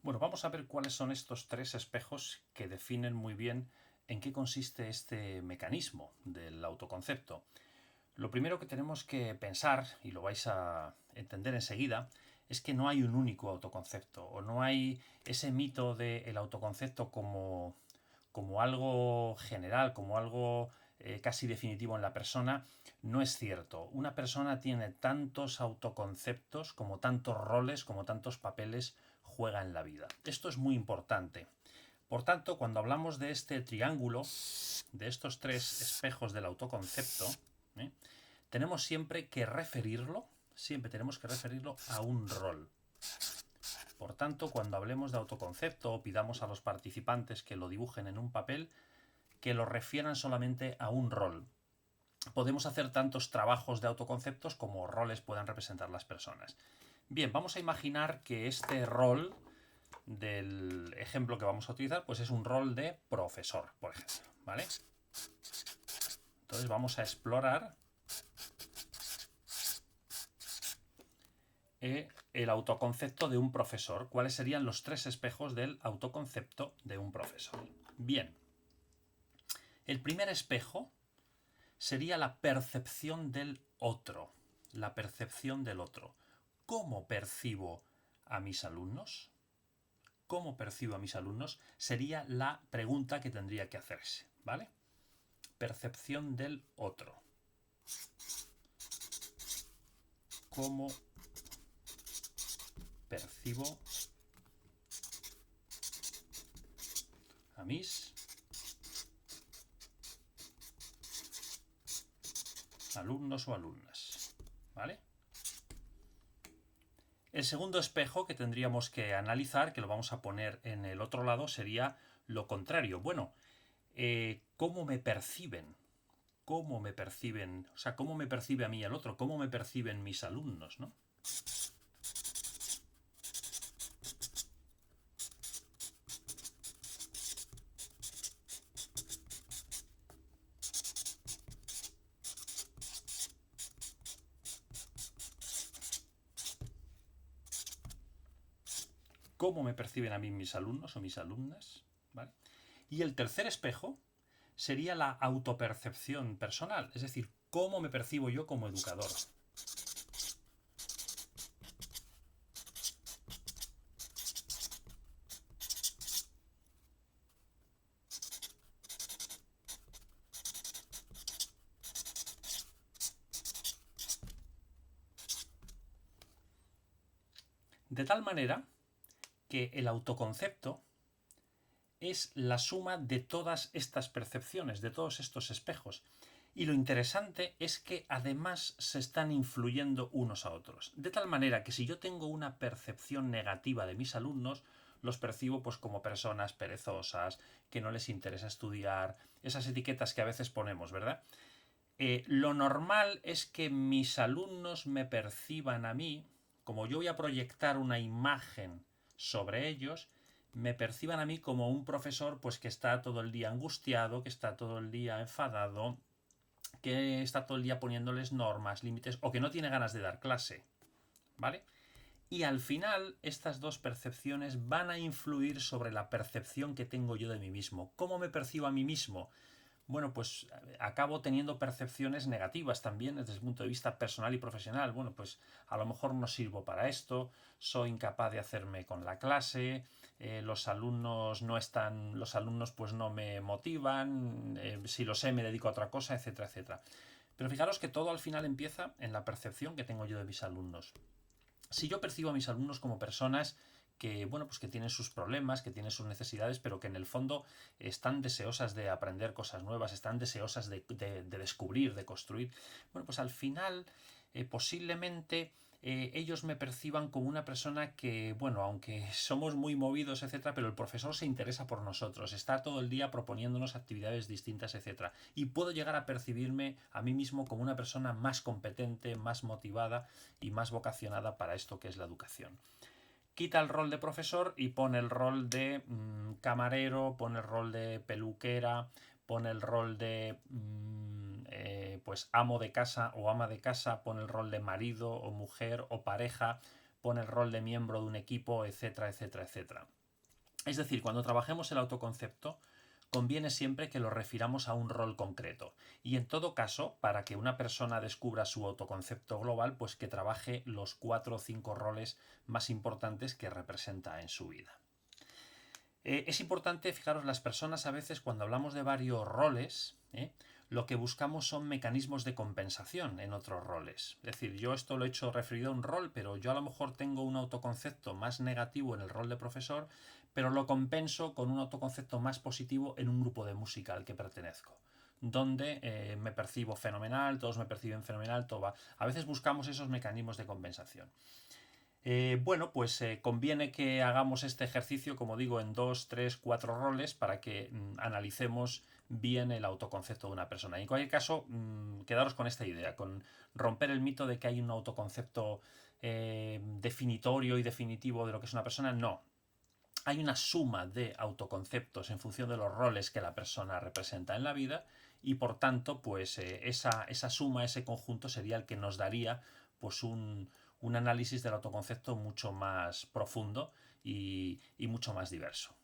Bueno, vamos a ver cuáles son estos tres espejos que definen muy bien en qué consiste este mecanismo del autoconcepto. Lo primero que tenemos que pensar, y lo vais a entender enseguida, es que no hay un único autoconcepto, o no hay ese mito del autoconcepto como algo general, como algo casi definitivo en la persona. No es cierto. Una persona tiene tantos autoconceptos como tantos roles, como tantos papeles juega en la vida. Esto es muy importante. Por tanto, cuando hablamos de este triángulo, de estos tres espejos del autoconcepto, ¿eh? tenemos siempre tenemos que referirlo a un rol. Por tanto, cuando hablemos de autoconcepto o pidamos a los participantes que lo dibujen en un papel, que lo refieran solamente a un rol. Podemos hacer tantos trabajos de autoconceptos como roles puedan representar las personas. Bien, vamos a imaginar que este rol del ejemplo que vamos a utilizar pues es un rol de profesor, por ejemplo, ¿vale? Entonces vamos a explorar el autoconcepto de un profesor. ¿Cuáles serían los tres espejos del autoconcepto de un profesor? Bien, el primer espejo sería la percepción del otro. La percepción del otro. ¿Cómo percibo a mis alumnos? ¿Cómo percibo a mis alumnos? Sería la pregunta que tendría que hacerse, ¿vale? Percepción del otro. ¿Cómo percibo a mis alumnos o alumnas? ¿Vale? El segundo espejo que tendríamos que analizar, que lo vamos a poner en el otro lado, sería lo contrario. Bueno, ¿cómo me perciben? ¿Cómo me perciben? O sea, ¿cómo me percibe a mí el otro? ¿Cómo me perciben mis alumnos? ¿No? ¿Cómo me perciben a mí mis alumnos o mis alumnas? ¿Vale? Y el tercer espejo sería la autopercepción personal, es decir, cómo me percibo yo como educador. De tal manera que el autoconcepto es la suma de todas estas percepciones, de todos estos espejos. Y lo interesante es que además se están influyendo unos a otros. De tal manera que si yo tengo una percepción negativa de mis alumnos, los percibo pues como personas perezosas, que no les interesa estudiar, esas etiquetas que a veces ponemos, ¿verdad? Lo normal es que mis alumnos me perciban a mí, como yo voy a proyectar una imagen sobre ellos, me perciban a mí como un profesor pues que está todo el día angustiado, que está todo el día enfadado, que está todo el día poniéndoles normas, límites o que no tiene ganas de dar clase, ¿vale? Y al final estas dos percepciones van a influir sobre la percepción que tengo yo de mí mismo. ¿Cómo me percibo a mí mismo? Bueno, pues acabo teniendo percepciones negativas también desde el punto de vista personal y profesional. Bueno, pues a lo mejor no sirvo para esto, soy incapaz de hacerme con la clase, los alumnos no están, los alumnos pues no me motivan, si lo sé me dedico a otra cosa, etcétera, etcétera. Pero fijaros que todo al final empieza en la percepción que tengo yo de mis alumnos. Si yo percibo a mis alumnos como personas que, bueno, pues que tienen sus problemas, que tienen sus necesidades, pero que en el fondo están deseosas de aprender cosas nuevas, están deseosas de descubrir, de construir, bueno, pues al final posiblemente ellos me perciban como una persona que, bueno, aunque somos muy movidos, etcétera, pero el profesor se interesa por nosotros, está todo el día proponiéndonos actividades distintas, etcétera. Y puedo llegar a percibirme a mí mismo como una persona más competente, más motivada y más vocacionada para esto que es la educación. Quita el rol de profesor y pone el rol de camarero, pone el rol de peluquera, pone el rol de pues amo de casa o ama de casa, pone el rol de marido o mujer o pareja, pone el rol de miembro de un equipo, etcétera, etcétera, etcétera. Es decir, cuando trabajemos el autoconcepto, conviene siempre que lo refiramos a un rol concreto. Y en todo caso, para que una persona descubra su autoconcepto global, pues que trabaje los 4 o 5 roles más importantes que representa en su vida. Es importante, fijaros, las personas a veces cuando hablamos de varios roles, lo que buscamos son mecanismos de compensación en otros roles. Es decir, yo esto lo he hecho referido a un rol, pero yo a lo mejor tengo un autoconcepto más negativo en el rol de profesor, pero lo compenso con un autoconcepto más positivo en un grupo de música al que pertenezco, donde me percibo fenomenal, todos me perciben fenomenal, todo va. A veces buscamos esos mecanismos de compensación. Bueno, pues conviene que hagamos este ejercicio, como digo, en 2, 3, 4 roles para que analicemos bien el autoconcepto de una persona. Y en cualquier caso, quedaros con esta idea, con romper el mito de que hay un autoconcepto definitorio y definitivo de lo que es una persona. No, hay una suma de autoconceptos en función de los roles que la persona representa en la vida y por tanto pues esa suma, ese conjunto sería el que nos daría pues un análisis del autoconcepto mucho más profundo y mucho más diverso.